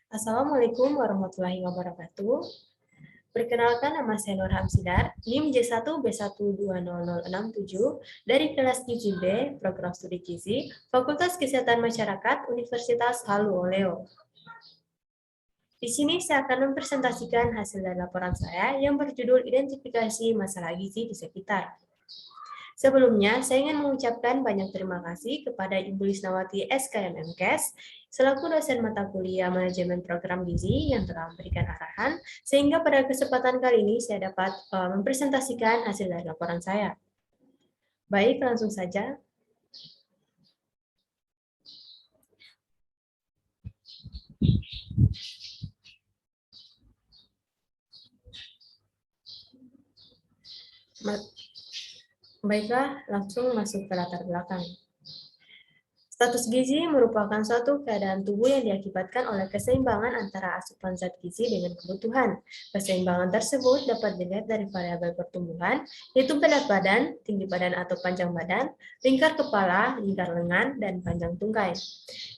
Assalamualaikum warahmatullahi wabarakatuh. Perkenalkan, nama saya Nur Hamsidar, NIM J1B1200067 dari kelas Gizi B, Program Studi Gizi, Fakultas Kesehatan Masyarakat, Universitas Halu Oleo. Di sini saya akan mempresentasikan hasil dari laporan saya yang berjudul Identifikasi Masalah Gizi di Sekitar. Sebelumnya, saya ingin mengucapkan banyak terima kasih kepada Ibu Lisnawati SKM MKes selaku dosen mata kuliah Manajemen Program Gizi yang telah memberikan arahan, sehingga pada kesempatan kali ini saya dapat mempresentasikan hasil dari laporan saya. Baik, langsung saja. Baiklah, langsung masuk ke latar belakang. Status gizi merupakan suatu keadaan tubuh yang diakibatkan oleh keseimbangan antara asupan zat gizi dengan kebutuhan. Keseimbangan tersebut dapat dilihat dari variabel pertumbuhan, yaitu berat badan, tinggi badan atau panjang badan, lingkar kepala, lingkar lengan, dan panjang tungkai.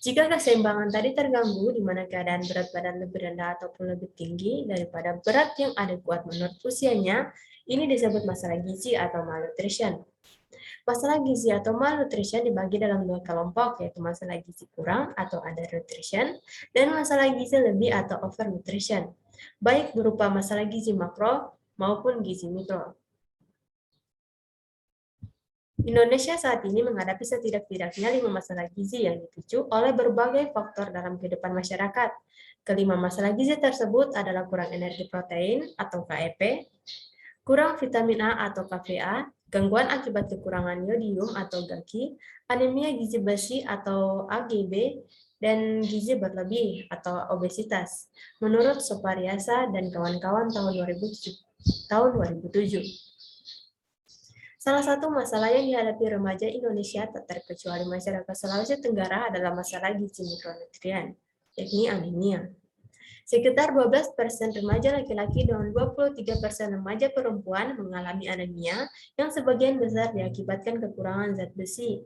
Jika keseimbangan tadi terganggu, di mana keadaan berat badan lebih rendah ataupun lebih tinggi daripada berat yang adekuat menurut usianya, ini disebut masalah gizi atau malnutrition. Masalah gizi atau malnutrition dibagi dalam dua kelompok, yaitu masalah gizi kurang atau undernutrition, dan masalah gizi lebih atau overnutrition, baik berupa masalah gizi makro maupun gizi mikro. Indonesia saat ini menghadapi setidak-tidaknya 5 masalah gizi yang dipicu oleh berbagai faktor dalam kehidupan masyarakat. Kelima masalah gizi tersebut adalah kurang energi protein atau KEP, kurang vitamin A atau KVA, gangguan akibat kekurangan yodium atau GAKI, anemia gizi besi atau AGB, dan gizi berlebih atau obesitas, menurut Sopariasa dan kawan-kawan tahun 2007. Salah satu masalah yang dihadapi remaja Indonesia tak terkecuali masyarakat Sulawesi Tenggara adalah masalah gizi mikronutrien, yakni anemia. Sekitar 12% remaja laki-laki dan 23% remaja perempuan mengalami anemia yang sebagian besar diakibatkan kekurangan zat besi.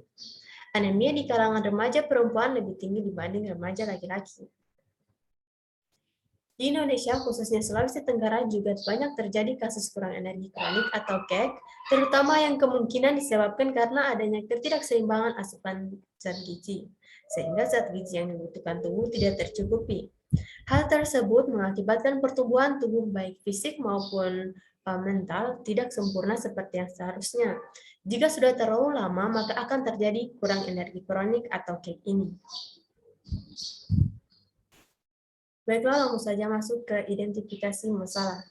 Anemia di kalangan remaja perempuan lebih tinggi dibanding remaja laki-laki. Di Indonesia, khususnya Sulawesi Tenggara, juga banyak terjadi kasus kurang energi kronik atau KEK, terutama yang kemungkinan disebabkan karena adanya ketidakseimbangan asupan zat gizi, sehingga zat gizi yang dibutuhkan tubuh tidak tercukupi. Hal tersebut mengakibatkan pertumbuhan tubuh baik fisik maupun mental tidak sempurna seperti yang seharusnya. Jika sudah terlalu lama, maka akan terjadi kurang energi kronik atau KEK ini. Baiklah, langsung saja masuk ke identifikasi masalah.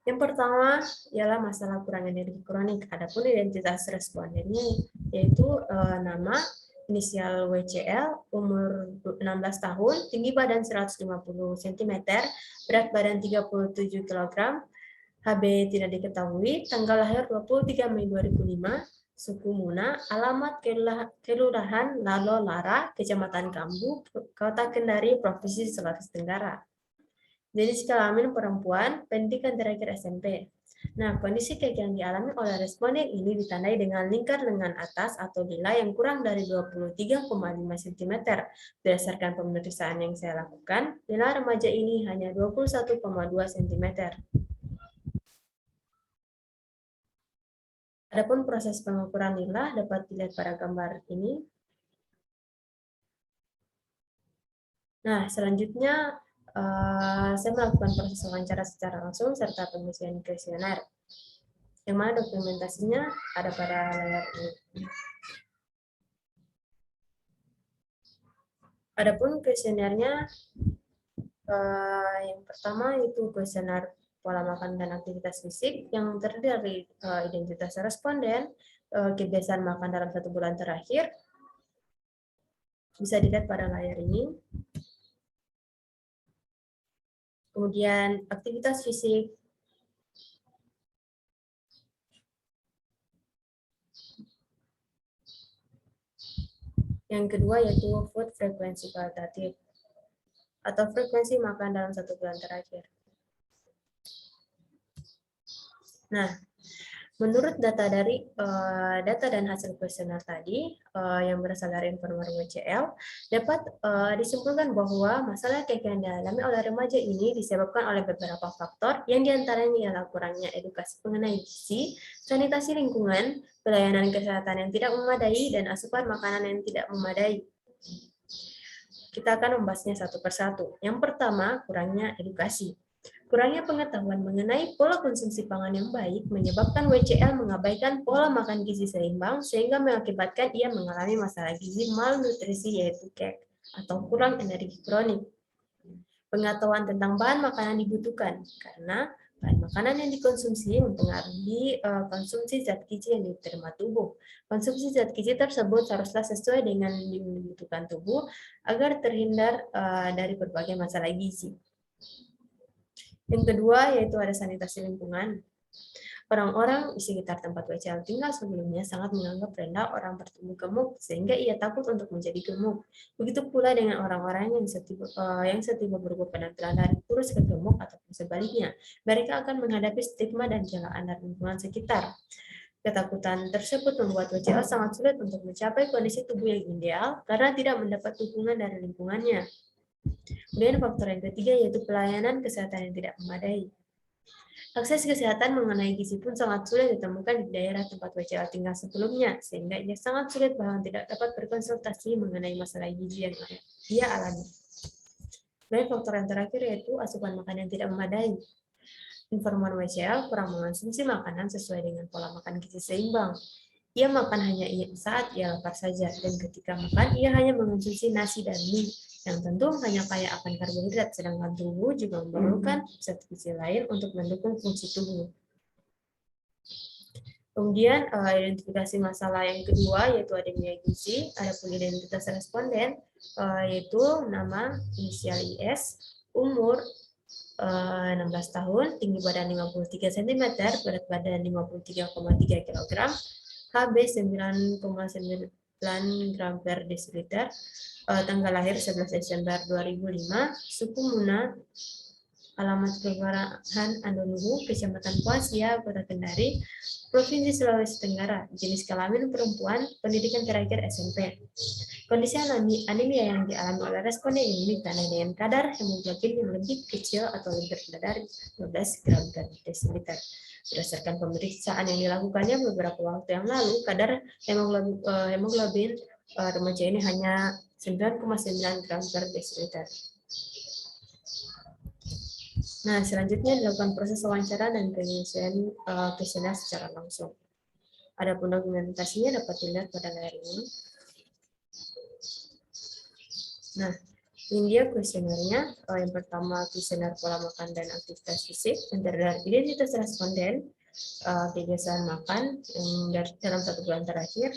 Yang pertama ialah masalah kurang energi kronik. Adapun identitas respondennya yaitu nama, inisial WCL, umur 16 tahun, tinggi badan 150 cm, berat badan 37 kg, HB tidak diketahui, tanggal lahir 23 Mei 2005, suku Muna, alamat Kelurahan Lalo Lara, Kecamatan Kambu, Kota Kendari, Provinsi Sulawesi Tenggara. Jenis kelamin perempuan, pendidikan terakhir SMP. Nah, kondisi KEK yang dialami oleh responden ini ditandai dengan lingkar lengan atas atau lila yang kurang dari 23,5 cm. Berdasarkan pemeriksaan yang saya lakukan, lila remaja ini hanya 21,2 cm. Adapun proses pengukuran lila dapat dilihat pada gambar ini. Nah, selanjutnya saya melakukan proses wawancara secara langsung serta pengisian kuesioner, yang mana dokumentasinya ada pada layar ini. Adapun kuesionernya, yang pertama itu kuesioner pola makan dan aktivitas fisik yang terdiri dari identitas responden, kebiasaan makan dalam 1 bulan terakhir, bisa dilihat pada layar ini. Kemudian aktivitas fisik, yang kedua yaitu food frekuensi kualitatif atau frekuensi makan dalam 1 bulan terakhir. Nah, Menurut data data dan hasil kuesioner tadi yang berasal dari informan WCL, dapat disimpulkan bahwa masalah yang dialami oleh remaja ini disebabkan oleh beberapa faktor yang diantaranya ialah kurangnya edukasi mengenai gizi, sanitasi lingkungan, pelayanan kesehatan yang tidak memadai, dan asupan makanan yang tidak memadai. Kita akan membahasnya satu persatu. Yang pertama, kurangnya edukasi. Kurangnya pengetahuan mengenai pola konsumsi pangan yang baik menyebabkan WCL mengabaikan pola makan gizi seimbang sehingga mengakibatkan ia mengalami masalah gizi malnutrisi yaitu KEK atau kurang energi kronik. Pengetahuan tentang bahan makanan dibutuhkan karena bahan makanan yang dikonsumsi mempengaruhi konsumsi zat gizi yang diterima tubuh. Konsumsi zat gizi tersebut haruslah sesuai dengan yang dibutuhkan tubuh agar terhindar dari berbagai masalah gizi. Yang kedua yaitu ada sanitasi lingkungan. Orang-orang di sekitar tempat WCL tinggal sebelumnya sangat menganggap rendah orang bertubuh gemuk sehingga ia takut untuk menjadi gemuk. Begitu pula dengan orang-orang yang setiba berubah penampilan dari kurus ke gemuk ataupun sebaliknya. Mereka akan menghadapi stigma dan celaan dari lingkungan sekitar. Ketakutan tersebut membuat WCL sangat sulit untuk mencapai kondisi tubuh yang ideal karena tidak mendapat dukungan dari lingkungannya. Kemudian faktor yang ketiga yaitu pelayanan kesehatan yang tidak memadai. Akses kesehatan mengenai gizi pun sangat sulit ditemukan di daerah tempat WCL tinggal sebelumnya, sehingga ia sangat sulit bahkan tidak dapat berkonsultasi mengenai masalah gizi yang dia alami. Dan faktor yang terakhir yaitu asupan makanan yang tidak memadai. Informan WCL kurang mengonsumsi makanan sesuai dengan pola makan gizi seimbang. Ia makan hanya saat ia lapar saja, dan ketika makan ia hanya mengonsumsi nasi dan mie, yang tentu hanya kaya akan karbohidrat, sedangkan tubuh juga memerlukan zat gizi lain untuk mendukung fungsi tubuh. Kemudian identifikasi masalah yang kedua yaitu anemia gizi, adapun identitas responden yaitu nama, inisial IS, umur 16 tahun, tinggi badan 53 cm, berat badan 53,3 kg, HB 9,9 gram per desiliter, tanggal lahir 11 Desember 2005, suku Muna, alamat kelurahan Andonuhu, Kecamatan Poasia, Kota Kendari, Provinsi Sulawesi Tenggara, jenis kelamin perempuan, pendidikan terakhir SMP. Kondisi anemia yang dialami oleh responden ini ditandai dengan kadar hemoglobin yang lebih kecil atau lebih rendah dari 12 gram per desiliter. Berdasarkan pemeriksaan yang dilakukannya beberapa waktu yang lalu, kadar hemoglobin remaja ini hanya 9,9 gram per desiliter. Nah, selanjutnya dilakukan proses wawancara dan penyelesaian kuesioner secara langsung. Adapun dokumentasinya dapat dilihat pada layar ini. Nah, ini dia kuesionernya. Yang pertama kuesioner pola makan dan aktivitas fisik, yang terdiri dari identitas responden, kebiasaan makan yang dalam 1 bulan terakhir,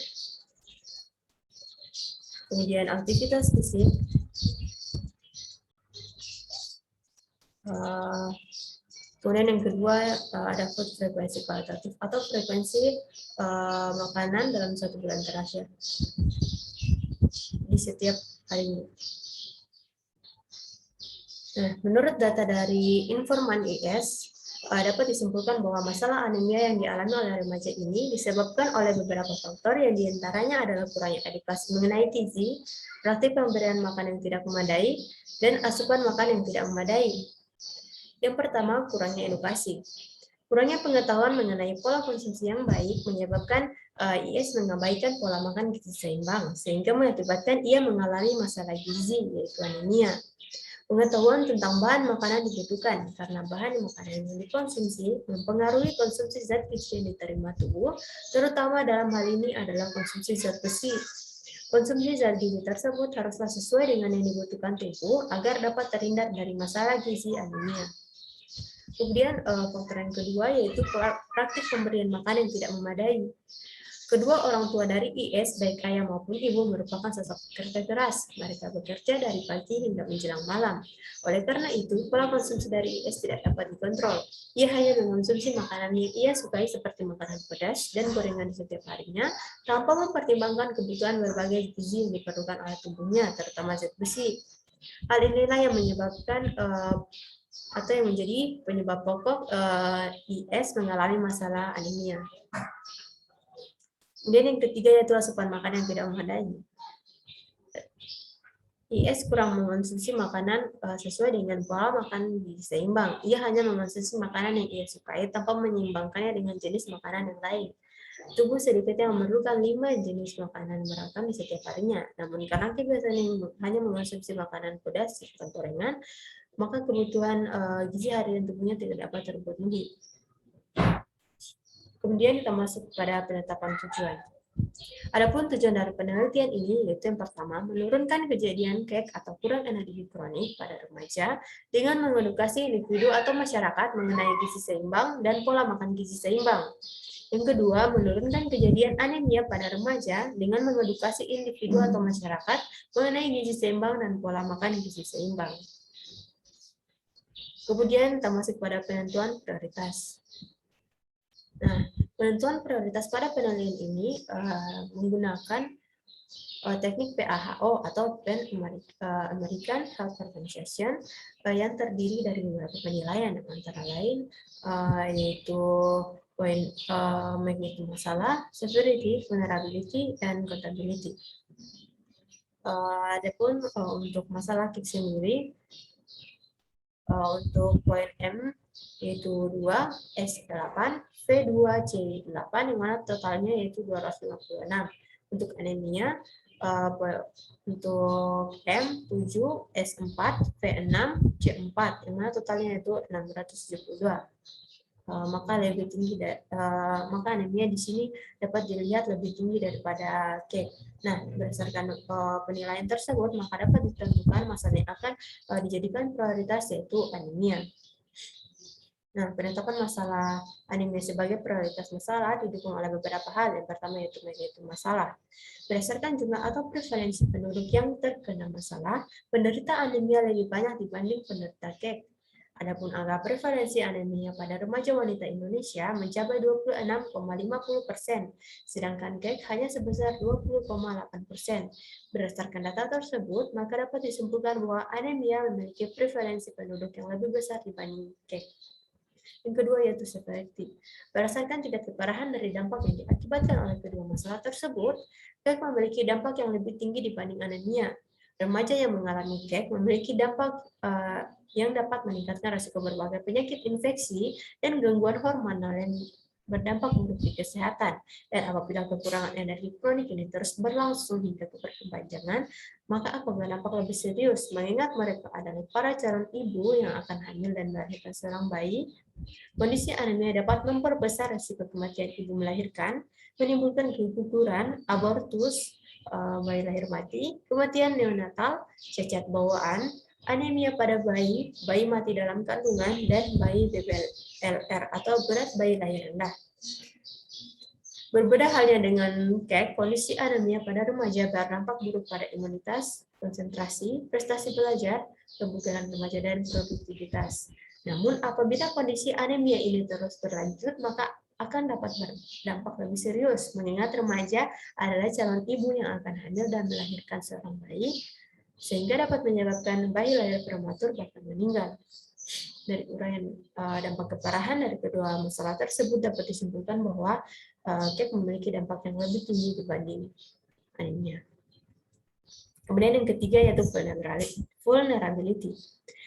kemudian aktivitas fisik, kemudian yang kedua ada food frekuensi kualitatif atau frekuensi makanan dalam 1 bulan terakhir di setiap harinya. Nah, menurut data dari informan IS, dapat disimpulkan bahwa masalah anemia yang dialami oleh remaja ini disebabkan oleh beberapa faktor yang diantaranya adalah kurangnya edukasi mengenai gizi, praktik pemberian makan yang tidak memadai, dan asupan makan yang tidak memadai. Yang pertama, kurangnya edukasi. Kurangnya pengetahuan mengenai pola konsumsi yang baik menyebabkan IS mengabaikan pola makan gizi seimbang, sehingga mengakibatkan ia mengalami masalah gizi, yaitu anemia. Pengetahuan tentang bahan makanan dibutuhkan, karena bahan makanan yang dikonsumsi mempengaruhi konsumsi zat gizi yang diterima tubuh, terutama dalam hal ini adalah konsumsi zat besi. Konsumsi zat gizi tersebut haruslah sesuai dengan yang dibutuhkan tubuh agar dapat terhindar dari masalah gizi anemia. Kemudian faktor yang kedua yaitu praktik pemberian makan yang tidak memadai. Kedua orang tua dari IS, baik ayah maupun ibu, merupakan sosok pekerja keras. Mereka bekerja dari pagi hingga menjelang malam. Oleh karena itu, pola konsumsi dari IS tidak dapat dikontrol. Ia hanya mengonsumsi makanan yang ia sukai seperti makanan pedas dan gorengan setiap harinya, tanpa mempertimbangkan kebutuhan berbagai gizi yang diperlukan oleh tubuhnya, terutama zat besi. Hal inilah yang menyebabkan atau yang menjadi penyebab pokok IS mengalami masalah anemia. Kemudian yang ketiga yaitu asupan makanan yang tidak memadai. IS kurang mengonsumsi makanan sesuai dengan pola makan gizi seimbang. Ia hanya mengonsumsi makanan yang ia sukai tanpa menyeimbangkannya dengan jenis makanan yang lain. Tubuh sedikitnya memerlukan 5 jenis makanan beragam di setiap harinya. Namun karena kebiasaan hanya mengonsumsi makanan pedas serta gorengan, maka kebutuhan gizi harian tubuhnya tidak dapat terpenuhi. Kemudian kita masuk pada penetapan tujuan. Adapun tujuan dari penelitian ini yaitu yang pertama, menurunkan kejadian KEK atau kurang energi kronik pada remaja dengan mengedukasi individu atau masyarakat mengenai gizi seimbang dan pola makan gizi seimbang. Yang kedua, menurunkan kejadian anemia pada remaja dengan mengedukasi individu atau masyarakat mengenai gizi seimbang dan pola makan gizi seimbang. Kemudian kita masuk pada penentuan prioritas. Nah, penentuan prioritas pada penelitian ini menggunakan teknik PAHO atau Pan American Health Organization yang terdiri dari beberapa penilaian, antara lain yaitu magnitude masalah, severity, vulnerability, dan contability. Adapun untuk masalah KIK sendiri, untuk poin M yaitu 2, S8, V2C8 yang mana totalnya yaitu 256. Untuk anemia untuk M7, S4, V6, C4 yang mana totalnya itu 672. Maka lebih tinggi maka anemia di sini dapat dilihat lebih tinggi daripada KEK. Nah, berdasarkan penilaian tersebut maka dapat ditentukan masalah yang akan dijadikan prioritas yaitu anemia. Nah, penetapan masalah anemia sebagai prioritas masalah didukung oleh beberapa hal. Yang pertama yaitu masalah. Berdasarkan jumlah atau prevalensi penduduk yang terkena masalah, penderita anemia lebih banyak dibanding penderita KEK. Adapun angka prevalensi anemia pada remaja wanita Indonesia mencapai 26,50%, sedangkan KEK hanya sebesar 20,8%. Berdasarkan data tersebut, maka dapat disimpulkan bahwa anemia memiliki prevalensi penduduk yang lebih besar dibanding KEK. Yang kedua yaitu severity. Berdasarkan tingkat keparahan dari dampak yang diakibatkan oleh kedua masalah tersebut, KEK memiliki dampak yang lebih tinggi dibanding anemia. Remaja yang mengalami KEK memiliki dampak yang dapat meningkatkan risiko berbagai penyakit infeksi dan gangguan hormonal yang berdampak buruk di kesehatan. Dan apabila kekurangan energi kronik ini terus berlangsung hingga keberkepanjangan, maka akan berdampak lebih serius, mengingat mereka adalah para calon ibu yang akan hamil dan melahirkan seorang bayi. Kondisi anemia dapat memperbesar risiko kematian ibu melahirkan, menimbulkan keguguran, abortus, bayi lahir mati, kematian neonatal, cacat bawaan, anemia pada bayi, bayi mati dalam kandungan, dan bayi BBLR atau berat bayi lahir rendah. Berbeda halnya dengan KEK, kondisi anemia pada remaja berdampak buruk pada imunitas, konsentrasi, prestasi belajar, kebugaran remaja, dan produktivitas. Namun, apabila kondisi anemia ini terus berlanjut, maka akan dapat berdampak lebih serius, mengingat remaja adalah calon ibu yang akan hamil dan melahirkan seorang bayi, sehingga dapat menyebabkan bayi lahir prematur bahkan meninggal. Dari uraian dampak keparahan dari kedua masalah tersebut dapat disimpulkan bahwa KEK memiliki dampak yang lebih tinggi dibanding anemia. Kemudian yang ketiga yaitu vulnerability.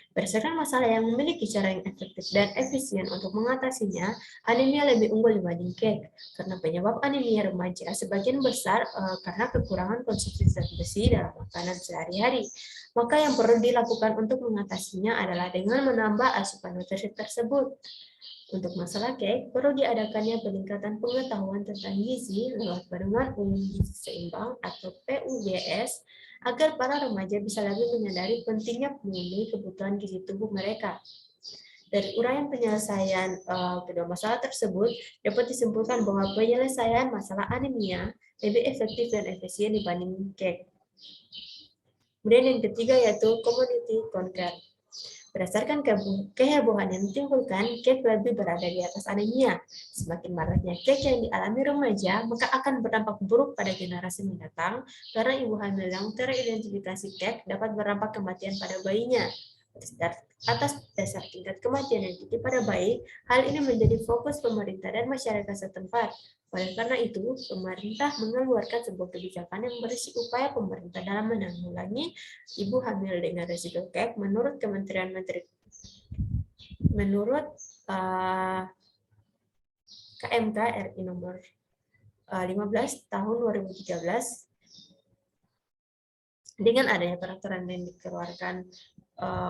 Berdasarkan masalah yang memiliki cara yang efektif dan efisien untuk mengatasinya, anemia lebih unggul dibanding KEK. Karena penyebab anemia remaja sebagian besar karena kekurangan konsumsi zat besi dalam makanan sehari-hari. Maka yang perlu dilakukan untuk mengatasinya adalah dengan menambah asupan nutrisi tersebut. Untuk masalah KEK, perlu diadakannya peningkatan pengetahuan tentang gizi lewat Panduan Umum Gizi Seimbang atau PUGS, agar para remaja bisa lebih menyadari pentingnya memenuhi kebutuhan gizi tubuh mereka. Dari uraian penyelesaian kedua masalah tersebut, dapat disimpulkan bahwa penyelesaian masalah anemia lebih efektif dan efisien dibanding KEK. Kemudian yang ketiga yaitu community concern. Berdasarkan kehebohan yang ditimbulkan, KEK lebih berada di atas anemia. Semakin maraknya KEK yang dialami remaja, maka akan berdampak buruk pada generasi mendatang, karena ibu hamil yang teridentifikasi KEK dapat berdampak kematian pada bayinya. Atas dasar tingkat kematian yang tinggi pada bayi, hal ini menjadi fokus pemerintah dan masyarakat setempat. Oleh karena itu, pemerintah mengeluarkan sebuah kebijakan yang berisi upaya pemerintah dalam menanggulangi ibu hamil dengan risiko KEK menurut KMK RI nomor 15 tahun 2013. Dengan adanya peraturan yang dikeluarkan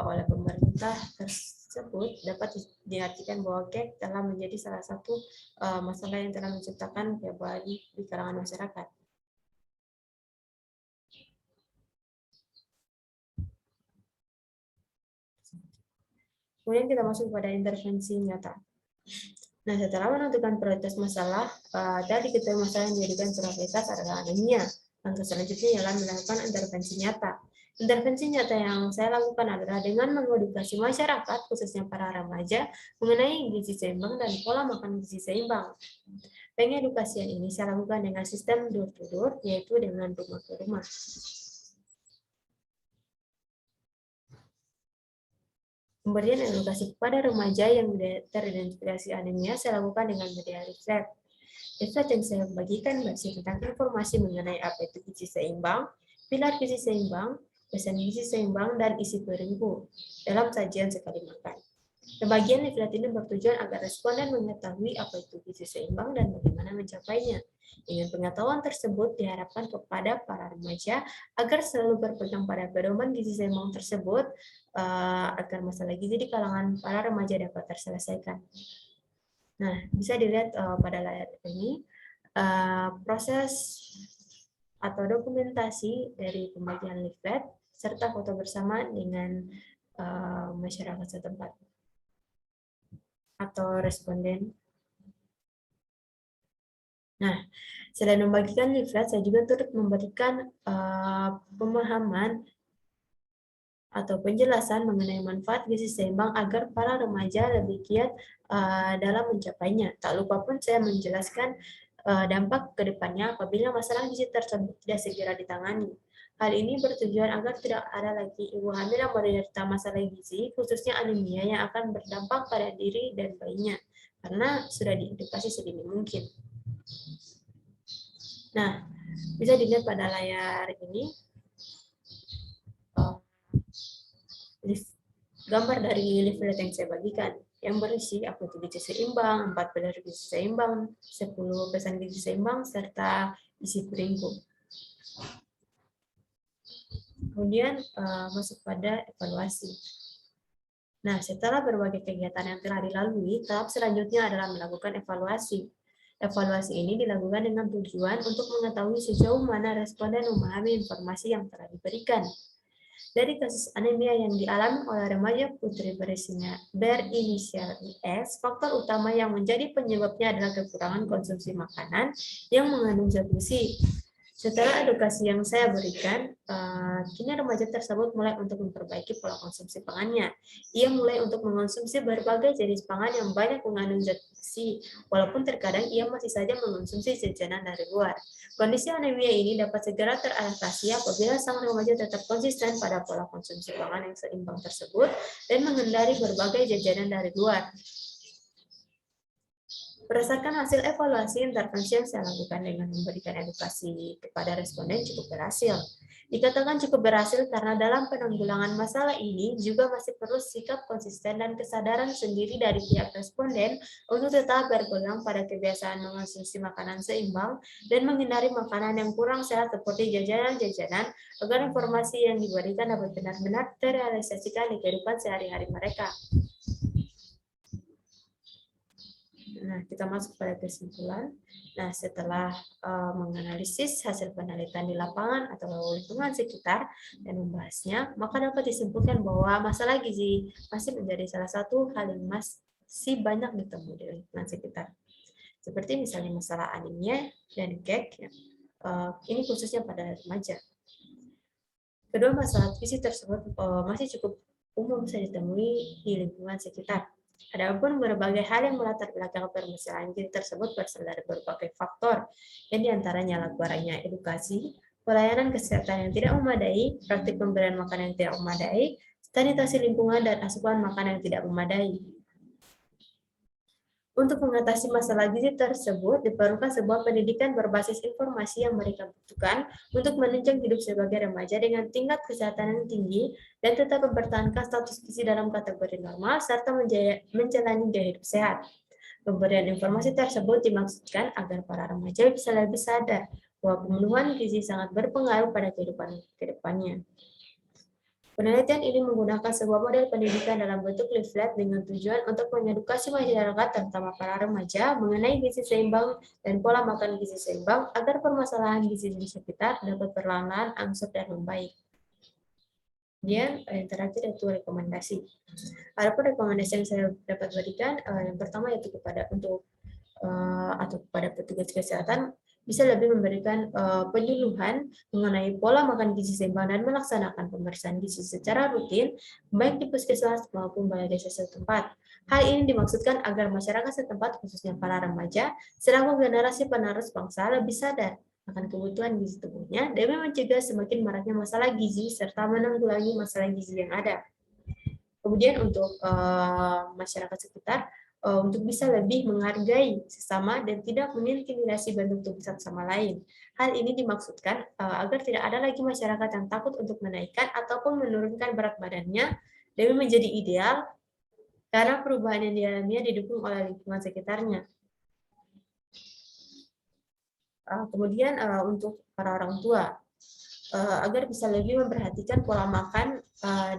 oleh pemerintah tersebut, dapat diartikan bahwa KEK telah menjadi salah satu masalah yang telah menciptakan kehebohan di kalangan masyarakat. Kemudian kita masuk pada intervensi nyata. Nah, setelah menentukan prioritas masalah, tadi kita masalah yang dijadikan prioritas adalah anemia. Langkah selanjutnya ialah melakukan intervensi nyata. Intervensi nyata yang saya lakukan adalah dengan mengedukasi masyarakat, khususnya para remaja, mengenai gizi seimbang dan pola makan gizi seimbang. Pengedukasian ini saya lakukan dengan sistem door to door, yaitu dengan rumah ke rumah. Pemberian edukasi kepada remaja yang teridentifikasi anemia saya lakukan dengan media leaflet. Leaflet yang saya bagikan berisi tentang informasi mengenai apa itu gizi seimbang, pilar gizi seimbang, pesan gizi seimbang, dan isi piringku dalam sajian sekali makan. Pembagian leaflet ini bertujuan agar responden mengetahui apa itu gizi seimbang dan bagaimana mencapainya. Dengan pengetahuan tersebut diharapkan kepada para remaja agar selalu berpegang pada pedoman gizi seimbang tersebut agar masalah gizi di kalangan para remaja dapat terselesaikan. Nah, bisa dilihat pada layar ini proses atau dokumentasi dari pembagian leaflet serta foto bersama dengan masyarakat setempat atau responden. Nah, selain membagikan leaflet, saya juga turut memberikan pemahaman atau penjelasan mengenai manfaat gizi seimbang agar para remaja lebih giat dalam mencapainya. Tak lupa pun saya menjelaskan dampak ke depannya apabila masalah gizi tersebut tidak segera ditangani. Hal ini bertujuan agar tidak ada lagi ibu hamil yang menderita masalah gizi, khususnya anemia yang akan berdampak pada diri dan bayinya, karena sudah diedukasi sedini mungkin. Nah, bisa dilihat pada layar ini gambar dari leaflet yang saya bagikan yang berisi apa itu gizi seimbang, 4 pilar gizi seimbang, 10 pesan gizi seimbang, serta isi piringku. Kemudian masuk pada evaluasi. Nah, setelah berbagai kegiatan yang telah dilalui, tahap selanjutnya adalah melakukan evaluasi. Evaluasi ini dilakukan dengan tujuan untuk mengetahui sejauh mana responden memahami informasi yang telah diberikan. Dari kasus anemia yang dialami oleh remaja putri berinisial IS, faktor utama yang menjadi penyebabnya adalah kekurangan konsumsi makanan yang mengandung zat besi. Setelah edukasi yang saya berikan, kini remaja tersebut mulai untuk memperbaiki pola konsumsi pangannya. Ia mulai untuk mengonsumsi berbagai jenis pangan yang banyak mengandung zat besi, walaupun terkadang ia masih saja mengonsumsi jajanan dari luar. Kondisi anemia ini dapat segera teratasi apabila sang remaja tetap konsisten pada pola konsumsi pangan yang seimbang tersebut dan menghindari berbagai jajanan dari luar. Berdasarkan hasil evaluasi, intervensi yang saya lakukan dengan memberikan edukasi kepada responden cukup berhasil. Dikatakan cukup berhasil karena dalam penanggulangan masalah ini juga masih perlu sikap konsisten dan kesadaran sendiri dari pihak responden untuk tetap berpegang pada kebiasaan mengonsumsi makanan seimbang dan menghindari makanan yang kurang sehat seperti jajanan-jajanan agar informasi yang diberikan dapat benar-benar terrealisasikan di kehidupan sehari-hari mereka. Nah, kita masuk pada kesimpulan. Nah, setelah menganalisis hasil penelitian di lapangan atau lingkungan sekitar dan membahasnya, maka dapat disimpulkan bahwa masalah gizi masih menjadi salah satu hal yang masih banyak ditemui di lingkungan sekitar. Seperti misalnya masalah anemia dan KEK, ini khususnya pada remaja. Kedua masalah gizi tersebut masih cukup umum saya ditemui di lingkungan sekitar. Adapun berbagai hal yang melatar belakang permasalahan gizi tersebut berasal dari berbagai faktor, yang diantaranya kurangnya edukasi, pelayanan kesehatan yang tidak memadai, praktik pemberian makanan yang tidak memadai, sanitasi lingkungan, dan asupan makanan yang tidak memadai. Untuk mengatasi masalah gizi tersebut, diperlukan sebuah pendidikan berbasis informasi yang mereka butuhkan untuk menunjang hidup sebagai remaja dengan tingkat kesehatan yang tinggi dan tetap mempertahankan status gizi dalam kategori normal serta menjalani gaya hidup sehat. Pemberian informasi tersebut dimaksudkan agar para remaja bisa lebih sadar bahwa pemenuhan gizi sangat berpengaruh pada kehidupan kedepannya. Penelitian ini menggunakan sebuah model pendidikan dalam bentuk leaflet dengan tujuan untuk mengedukasi masyarakat, terutama para remaja, mengenai gizi seimbang dan pola makan gizi seimbang agar permasalahan gizi di sekitar dapat perlahan-lahan angsur dan membaik. Kemudian yang terakhir yaitu rekomendasi. Adapun rekomendasi yang saya dapat berikan, yang pertama yaitu kepada petugas kesehatan bisa lebih memberikan penyuluhan mengenai pola makan gizi seimbang dan melaksanakan pemeriksaan gizi secara rutin, baik di puskesmas maupun balai desa setempat. Hal ini dimaksudkan agar masyarakat setempat, khususnya para remaja, selaku generasi penerus bangsa lebih sadar akan kebutuhan gizi tubuhnya demi mencegah semakin maraknya masalah gizi serta menanggulangi masalah gizi yang ada. Kemudian untuk masyarakat sekitar, untuk bisa lebih menghargai sesama dan tidak mengintimidasi bentuk tubuh satu sama lain. Hal ini dimaksudkan agar tidak ada lagi masyarakat yang takut untuk menaikkan ataupun menurunkan berat badannya demi menjadi ideal karena perubahan yang dialaminya didukung oleh lingkungan sekitarnya. Kemudian untuk para orang tua, agar bisa lebih memperhatikan pola makan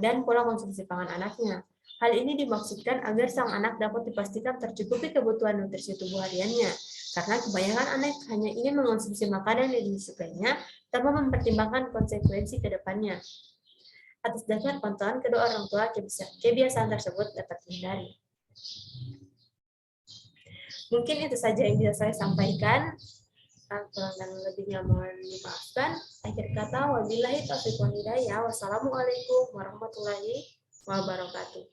dan pola konsumsi pangan anaknya. Hal ini dimaksudkan agar sang anak dapat dipastikan tercukupi kebutuhan nutrisi tubuh hariannya, karena kebanyakan anak hanya ingin mengonsumsi makanan yang disukainya tanpa mempertimbangkan konsekuensi ke depannya. Atas dasar pantauan kedua orang tua, kebiasaan tersebut dapat dihindari. Mungkin itu saja yang bisa saya sampaikan. Kurang dan lebihnya mohon dimaafkan. Akhir kata, wabillahi taufiq wal hidayah. Wassalamualaikum warahmatullahi wabarakatuh.